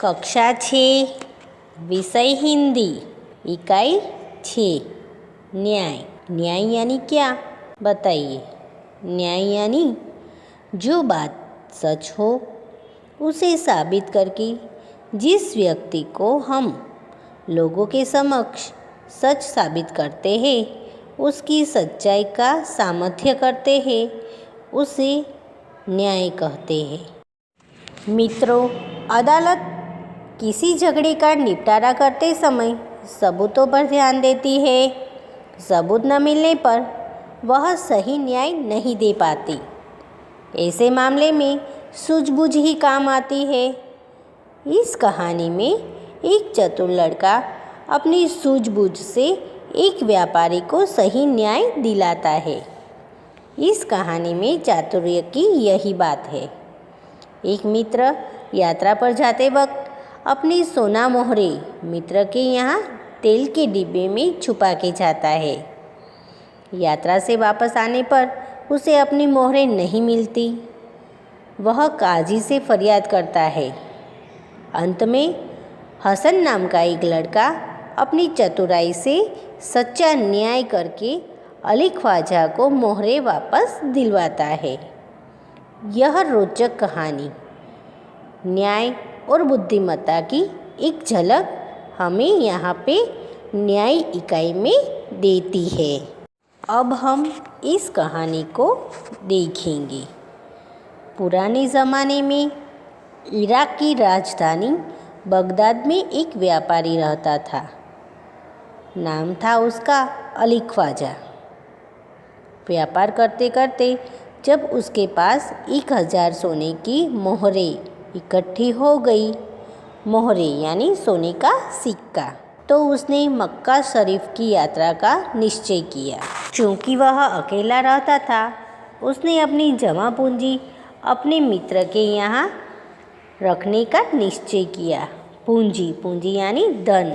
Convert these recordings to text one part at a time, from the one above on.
कक्षा 6 विषय हिंदी इकाई 6 न्याय। न्याय यानी क्या बताइए। न्याय यानी जो बात सच हो उसे साबित करके जिस व्यक्ति को हम लोगों के समक्ष सच साबित करते हैं, उसकी सच्चाई का सामर्थ्य करते हैं, उसे न्याय कहते हैं। मित्रों, अदालत किसी झगड़े का निपटारा करते समय सबूतों पर ध्यान देती है। सबूत न मिलने पर वह सही न्याय नहीं दे पाती। ऐसे मामले में सूझबूझ ही काम आती है। इस कहानी में एक चतुर लड़का अपनी सूझबूझ से एक व्यापारी को सही न्याय दिलाता है। इस कहानी में चातुर्य की यही बात है। एक मित्र यात्रा पर जाते वक्त अपनी सोना मोहरे मित्र के यहाँ तेल के डिब्बे में छुपा के जाता है। यात्रा से वापस आने पर उसे अपनी मोहरे नहीं मिलती। वह काजी से फरियाद करता है। अंत में हसन नाम का एक लड़का अपनी चतुराई से सच्चा न्याय करके अली ख्वाजा को मोहरे वापस दिलवाता है। यह रोचक कहानी न्याय और बुद्धिमत्ता की एक झलक हमें यहाँ पे न्याय इकाई में देती है। अब हम इस कहानी को देखेंगे। पुराने ज़माने में इराक की राजधानी बगदाद में एक व्यापारी रहता था। नाम था उसका अली ख्वाजा। व्यापार करते करते जब उसके पास 1000 सोने की मोहरें इकट्ठी हो गई, मोहरे यानी सोने का सिक्का, तो उसने मक्का शरीफ की यात्रा का निश्चय किया। चूँकि वह अकेला रहता था, उसने अपनी जमा पूंजी अपने मित्र के यहाँ रखने का निश्चय किया। पूंजी यानी धन।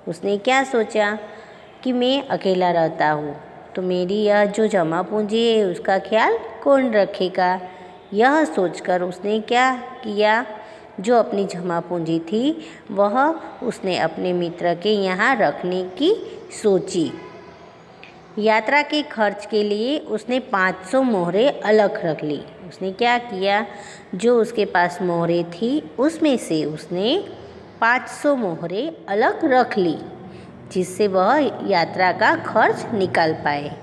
उसने क्या सोचा कि मैं अकेला रहता हूँ तो मेरी यह जो जमा पूंजी है उसका ख्याल कौन रखेगा। यह सोचकर उसने क्या किया, जो अपनी जमा पूंजी थी वह उसने अपने मित्र के यहाँ रखने की सोची। यात्रा के खर्च के लिए उसने 500 मोहरें अलग रख ली। उसने क्या किया, जो उसके पास मोहरें थी उसमें से उसने 500 मोहरें अलग रख ली, जिससे वह यात्रा का खर्च निकाल पाए।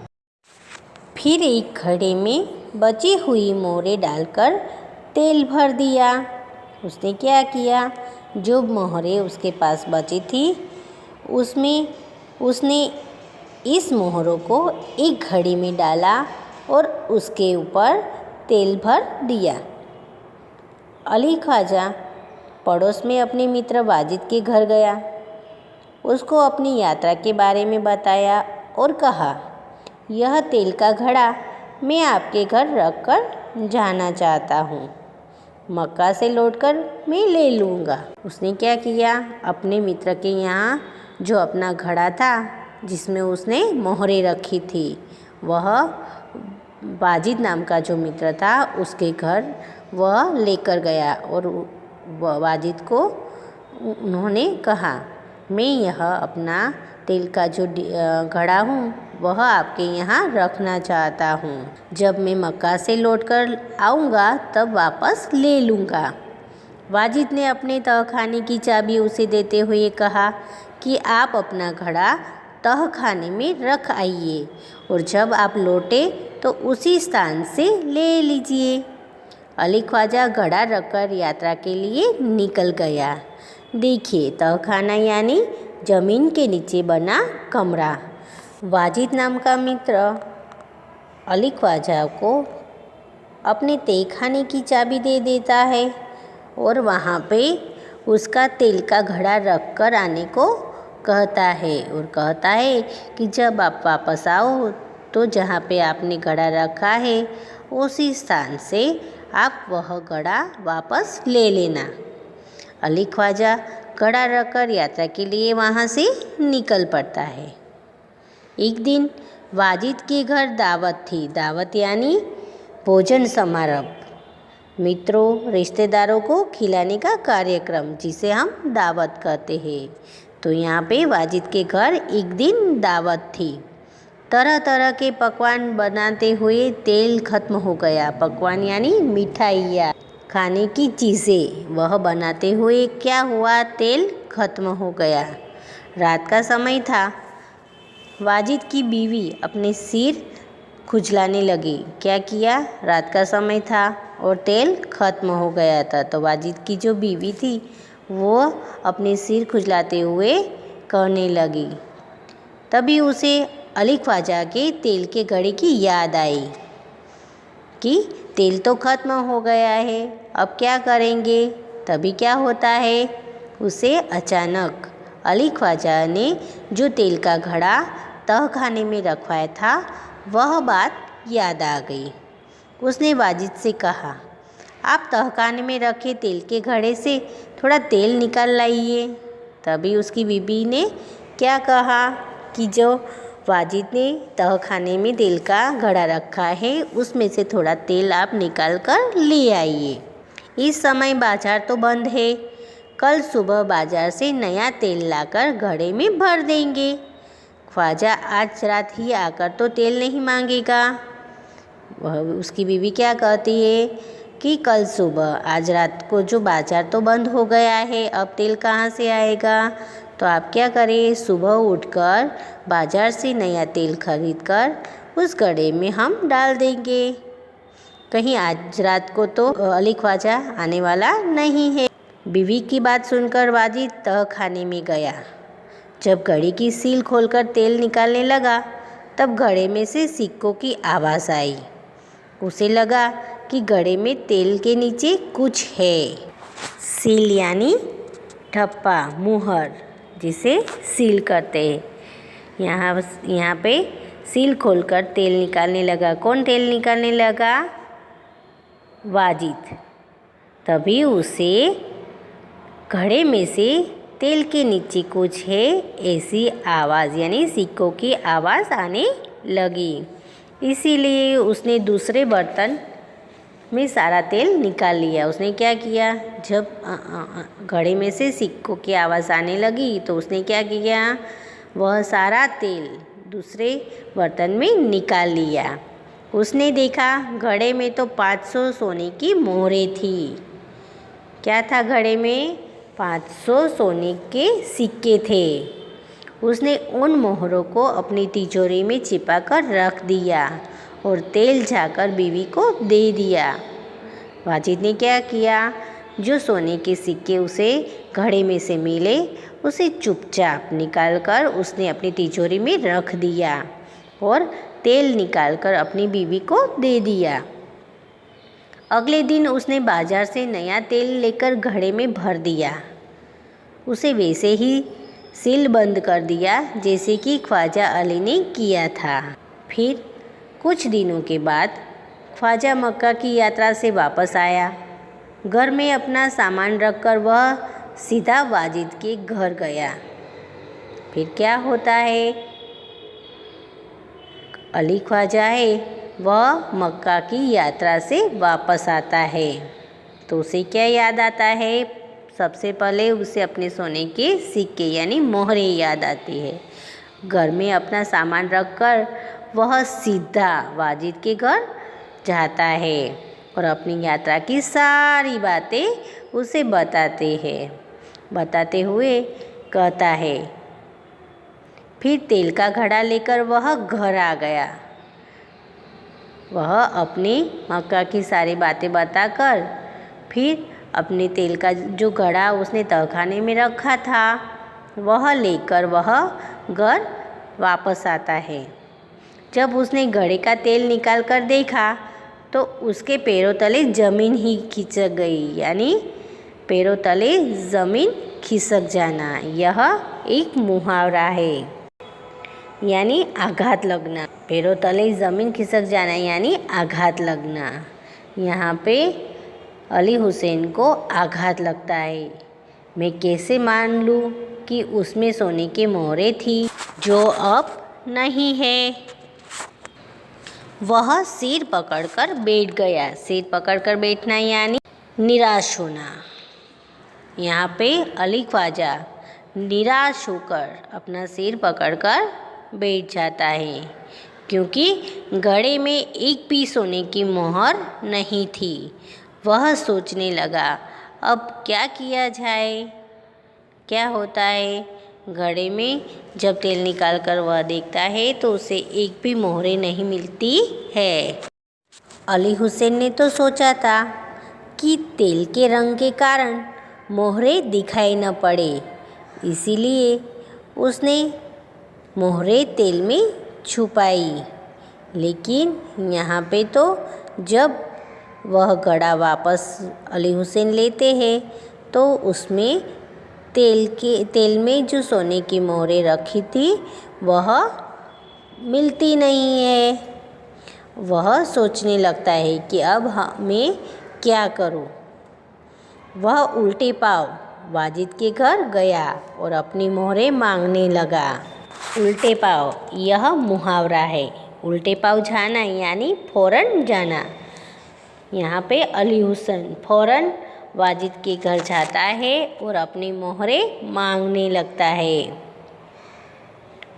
फिर एक घड़े में बची हुई मोहरें डालकर तेल भर दिया। उसने क्या किया, जो मोहरें उसके पास बची थी उसमें उसने इस मोहरों को एक घड़ी में डाला और उसके ऊपर तेल भर दिया। अली ख्वाजा पड़ोस में अपने मित्र वाजिद के घर गया। उसको अपनी यात्रा के बारे में बताया और कहा, यह तेल का घड़ा मैं आपके घर रख कर जाना चाहता हूँ। मक्का से लौटकर मैं ले लूँगा। उसने क्या किया, अपने मित्र के यहाँ जो अपना घड़ा था जिसमें उसने मोहरें रखी थी, वह वाजिद नाम का जो मित्र था उसके घर वह लेकर गया और वाजिद को उन्होंने कहा, मैं यह अपना तेल का जो घड़ा हूँ वह आपके यहाँ रखना चाहता हूँ। जब मैं मक्का से लौटकर आऊँगा तब वापस ले लूँगा। वाजिद ने अपने तहखाने की चाबी उसे देते हुए कहा कि आप अपना घड़ा तहखाने में रख आइए और जब आप लौटे तो उसी स्थान से ले लीजिए। अली ख्वाजा घड़ा रखकर यात्रा के लिए निकल गया। देखिए, तहखाना यानी ज़मीन के नीचे बना कमरा। वाजिद नाम का मित्र अली ख्वाजा को अपने तहखाने की चाबी दे देता है और वहाँ पे उसका तेल का घड़ा रख कर आने को कहता है और कहता है कि जब आप वापस आओ तो जहाँ पे आपने घड़ा रखा है उसी स्थान से आप वह घड़ा वापस ले लेना। अली ख्वाजा घड़ा रखकर यात्रा के लिए वहाँ से निकल पड़ता है। एक दिन वाजिद के घर दावत थी। दावत यानी भोजन समारोह। मित्रों रिश्तेदारों को खिलाने का कार्यक्रम जिसे हम दावत कहते हैं। तो यहाँ पे वाजिद के घर एक दिन दावत थी। तरह तरह के पकवान बनाते हुए तेल खत्म हो गया। पकवान यानी मिठाइयाँ, खाने की चीज़ें, वह बनाते हुए क्या हुआ, तेल खत्म हो गया। रात का समय था। वाजिद की बीवी अपने सिर खुजलाने लगी। क्या किया, रात का समय था और तेल खत्म हो गया था। तो वाजिद की जो बीवी थी वो अपने सिर खुजलाते हुए कहने लगी। तभी उसे अली ख्वाजा के तेल के घड़े की याद आई कि तेल तो खत्म हो गया है, अब क्या करेंगे। तभी क्या होता है, उसे अचानक अली ख्वाजा ने जो तेल का घड़ा तहखाने में रखवाया था वह बात याद आ गई। उसने वाजिद से कहा, आप तहखाने में रखे तेल के घड़े से थोड़ा तेल निकाल लाइए। तभी उसकी बीबी ने क्या कहा कि जो वाजिद ने तहखाने में तेल का घड़ा रखा है उसमें से थोड़ा तेल आप निकाल कर ले आइए। इस समय बाजार तो बंद है, कल सुबह बाजार से नया तेल लाकर घड़े में भर देंगे। ख्वाजा आज रात ही आकर तो तेल नहीं मांगेगा। वह उसकी बीवी क्या कहती है कि कल सुबह, आज रात को जो बाजार तो बंद हो गया है, अब तेल कहाँ से आएगा। तो आप क्या करें, सुबह उठकर बाजार से नया तेल खरीदकर उस घड़े में हम डाल देंगे। कहीं आज रात को तो अली ख्वाजा आने वाला नहीं है। बीवी की बात सुनकर वाजिद तहखाने में गया। जब घड़े की सील खोलकर तेल निकालने लगा तब घड़े में से सिक्कों की आवाज़ आई। उसे लगा कि घड़े में तेल के नीचे कुछ है। सील यानी ठप्पा, मुहर, जिसे सील करते हैं। यहाँ पे सील खोलकर तेल निकालने लगा। कौन तेल निकालने लगा, वाजिद। तभी उसे घड़े में से तेल के नीचे कुछ है ऐसी आवाज़ यानी सिक्कों की आवाज़ आने लगी। इसीलिए उसने दूसरे बर्तन में सारा तेल निकाल लिया। उसने क्या किया, जब घड़े में से सिक्कों की आवाज़ आने लगी तो उसने क्या किया, वह सारा तेल दूसरे बर्तन में निकाल लिया। उसने देखा घड़े में तो 500 सोने की मोहरें थी। क्या था घड़े में, 500 सोने के सिक्के थे। उसने उन मोहरों को अपनी तिजोरी में छिपा कर रख दिया और तेल झाकर बीवी को दे दिया। वाजिद ने क्या किया, जो सोने के सिक्के उसे घड़े में से मिले उसे चुपचाप निकालकर उसने अपनी तिजोरी में रख दिया और तेल निकालकर अपनी बीवी को दे दिया। अगले दिन उसने बाजार से नया तेल लेकर घड़े में भर दिया। उसे वैसे ही सील बंद कर दिया जैसे कि ख्वाजा अली ने किया था। फिर कुछ दिनों के बाद ख्वाजा मक्का की यात्रा से वापस आया। घर में अपना सामान रखकर वह सीधा वाजिद के घर गया। फिर क्या होता है, अली ख्वाजा है वह मक्का की यात्रा से वापस आता है तो उसे क्या याद आता है, सबसे पहले उसे अपने सोने के सिक्के यानी मोहरें याद आती है। घर में अपना सामान रखकर वह सीधा वाजिद के घर जाता है और अपनी यात्रा की सारी बातें उसे बताते हुए कहता है। फिर तेल का घड़ा लेकर वह घर आ गया। वह अपनी मक्का की सारी बातें बताकर फिर अपने तेल का जो घड़ा उसने तहखाने में रखा था वह लेकर वह घर वापस आता है। जब उसने घड़े का तेल निकाल कर देखा तो उसके पैरों तले ज़मीन ही खिसक गई, यानी पैरों तले ज़मीन खिसक जाना। यह एक मुहावरा है, यानी आघात लगना। पैरों तले ज़मीन खिसक जाना यानी आघात लगना। यहाँ पे अली हुसैन को आघात लगता है। मैं कैसे मान लूँ कि उसमें सोने की मोहरें थी जो अब नहीं है। वह सिर पकड़कर बैठ गया। सिर पकड़कर बैठना यानी निराश होना। यहाँ पे अली ख्वाजा निराश होकर अपना सिर पकड़कर बैठ जाता है, क्योंकि घड़े में एक भी सोने की मोहर नहीं थी। वह सोचने लगा, अब क्या किया जाए। क्या होता है, घड़े में जब तेल निकाल कर वह देखता है तो उसे एक भी मोहरें नहीं मिलती है। अली हुसैन ने तो सोचा था कि तेल के रंग के कारण मोहरें दिखाई न पड़े, इसीलिए उसने मोहरें तेल में छुपाई। लेकिन यहाँ पे तो जब वह घड़ा वापस अली हुसैन लेते हैं तो उसमें तेल में जो सोने की मोहरें रखी थी वह मिलती नहीं है। वह सोचने लगता है कि अब मैं क्या करूं। वह उल्टे पांव वाजिद के घर गया और अपनी मोहरें मांगने लगा। उल्टे पांव यह मुहावरा है। उल्टे पांव जाना यानी फ़ौरन जाना। यहाँ पे अली हुसैन फ़ौरन वाजिद के घर जाता है और अपनी मोहरें मांगने लगता है।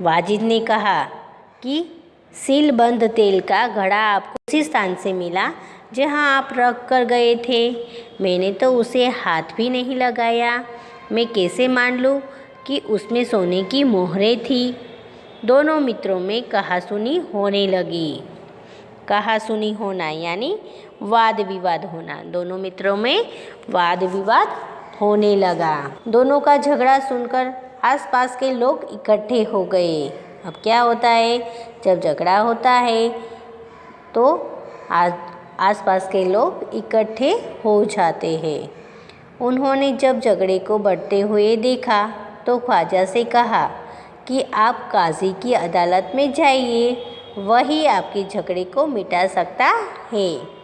वाजिद ने कहा कि सीलबंद तेल का घड़ा आपको उसी स्थान से मिला जहाँ आप रख कर गए थे। मैंने तो उसे हाथ भी नहीं लगाया। मैं कैसे मान लूँ कि उसमें सोने की मोहरें थी। दोनों मित्रों में कहासुनी होने लगी। कहासुनी होना यानी वाद विवाद होना। दोनों मित्रों में वाद विवाद होने लगा। दोनों का झगड़ा सुनकर आसपास के लोग इकट्ठे हो गए। अब क्या होता है, जब झगड़ा होता है तो आसपास के लोग इकट्ठे हो जाते हैं। उन्होंने जब झगड़े को बढ़ते हुए देखा तो ख्वाजा से कहा कि आप काजी की अदालत में जाइए, वही आपके झगड़े को मिटा सकता है।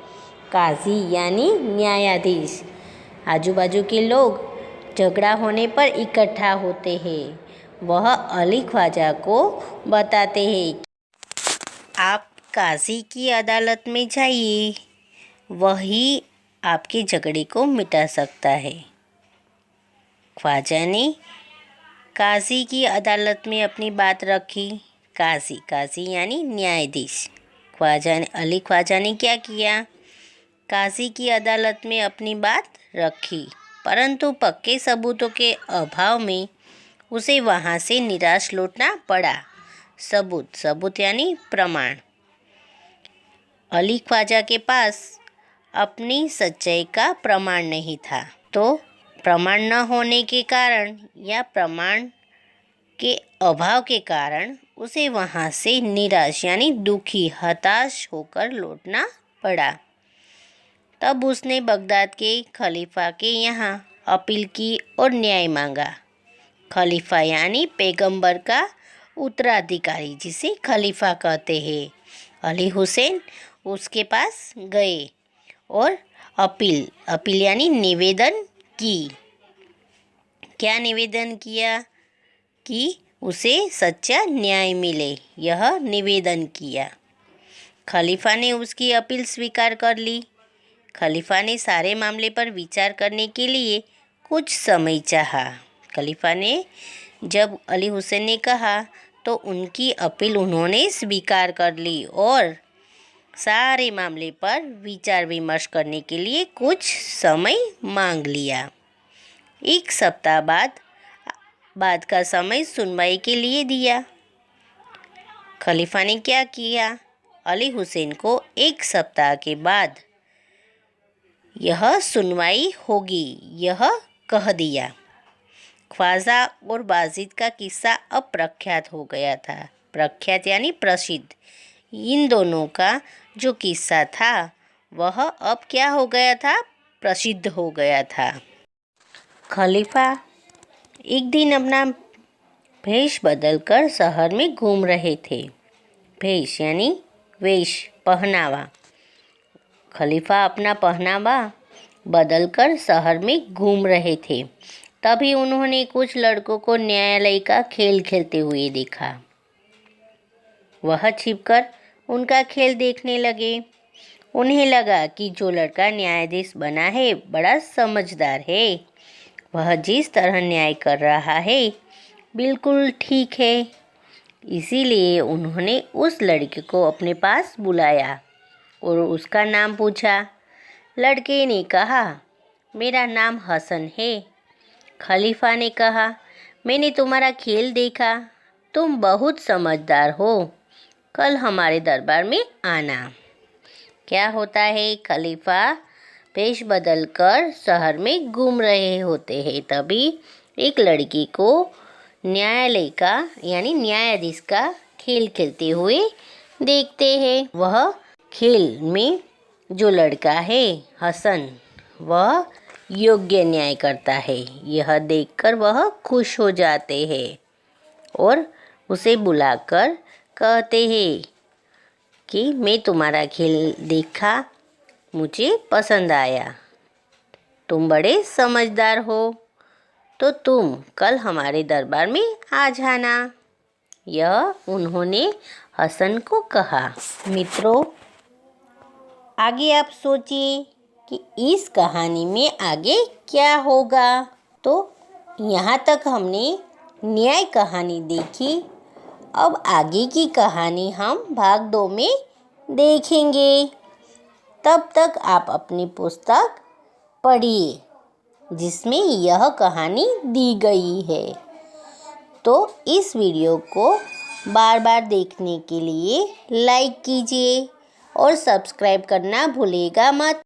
काजी यानी न्यायाधीश। आजू बाजू के लोग झगड़ा होने पर इकट्ठा होते हैं। वह अली ख्वाजा को बताते हैं कि आप काजी की अदालत में जाइए, वही आपके झगड़े को मिटा सकता है। ख्वाजा ने काजी की अदालत में अपनी बात रखी। काजी यानी न्यायाधीश। अली ख्वाजा ने क्या किया, काजी की अदालत में अपनी बात रखी, परंतु पक्के सबूतों के अभाव में उसे वहाँ से निराश लौटना पड़ा। सबूत यानी प्रमाण। अली ख्वाजा के पास अपनी सच्चाई का प्रमाण नहीं था, तो प्रमाण न होने के कारण या प्रमाण के अभाव के कारण उसे वहाँ से निराश यानी दुखी, हताश होकर लौटना पड़ा। तब उसने बगदाद के खलीफा के यहाँ अपील की और न्याय मांगा। खलीफा यानी पैगंबर का उत्तराधिकारी, जिसे खलीफा कहते हैं। अली हुसैन उसके पास गए और अपील यानी निवेदन की। क्या निवेदन किया कि उसे सच्चा न्याय मिले, यह निवेदन किया। खलीफा ने उसकी अपील स्वीकार कर ली। खलीफा ने सारे मामले पर विचार करने के लिए कुछ समय चाहा। खलीफा ने जब अली हुसैन ने कहा तो उनकी अपील उन्होंने स्वीकार कर ली और सारे मामले पर विचार विमर्श करने के लिए कुछ समय मांग लिया। 1 सप्ताह बाद का समय सुनवाई के लिए दिया। खलीफा ने क्या किया, अली हुसैन को 1 सप्ताह के बाद यह सुनवाई होगी, यह कह दिया। ख्वाजा और बाजिद का किस्सा अब प्रख्यात हो गया था। प्रख्यात यानी प्रसिद्ध। इन दोनों का जो किस्सा था वह अब क्या हो गया था, प्रसिद्ध हो गया था। खलीफा एक दिन अपना भेष बदलकर शहर में घूम रहे थे। भेष यानी वेश, पहनावा। खलीफा अपना पहनावा बदलकर शहर में घूम रहे थे। तभी उन्होंने कुछ लड़कों को न्यायालय का खेल खेलते हुए देखा। वह छिपकर उनका खेल देखने लगे। उन्हें लगा कि जो लड़का न्यायाधीश बना है बड़ा समझदार है। वह जिस तरह न्याय कर रहा है बिल्कुल ठीक है। इसीलिए उन्होंने उस लड़के को अपने पास बुलाया और उसका नाम पूछा। लड़के ने कहा, मेरा नाम हसन है। खलीफा ने कहा, मैंने तुम्हारा खेल देखा, तुम बहुत समझदार हो, कल हमारे दरबार में आना। क्या होता है, खलीफा वेश बदल कर शहर में घूम रहे होते हैं। तभी एक लड़की को न्यायालय का यानी न्यायाधीश का खेल खेलते हुए देखते हैं। वह खेल में जो लड़का है हसन, वह योग्य न्याय करता है। यह देखकर वह खुश हो जाते हैं और उसे बुलाकर कहते हैं कि मैं तुम्हारा खेल देखा, मुझे पसंद आया, तुम बड़े समझदार हो, तो तुम कल हमारे दरबार में आ जाना। यह उन्होंने हसन को कहा। मित्रों, आगे आप सोचिए कि इस कहानी में आगे क्या होगा। तो यहाँ तक हमने न्याय कहानी देखी। अब आगे की कहानी हम भाग 2 में देखेंगे। तब तक आप अपनी पुस्तक पढ़िए जिसमें यह कहानी दी गई है। तो इस वीडियो को बार बार देखने के लिए लाइक कीजिए और सब्सक्राइब करना भूलिएगा मत।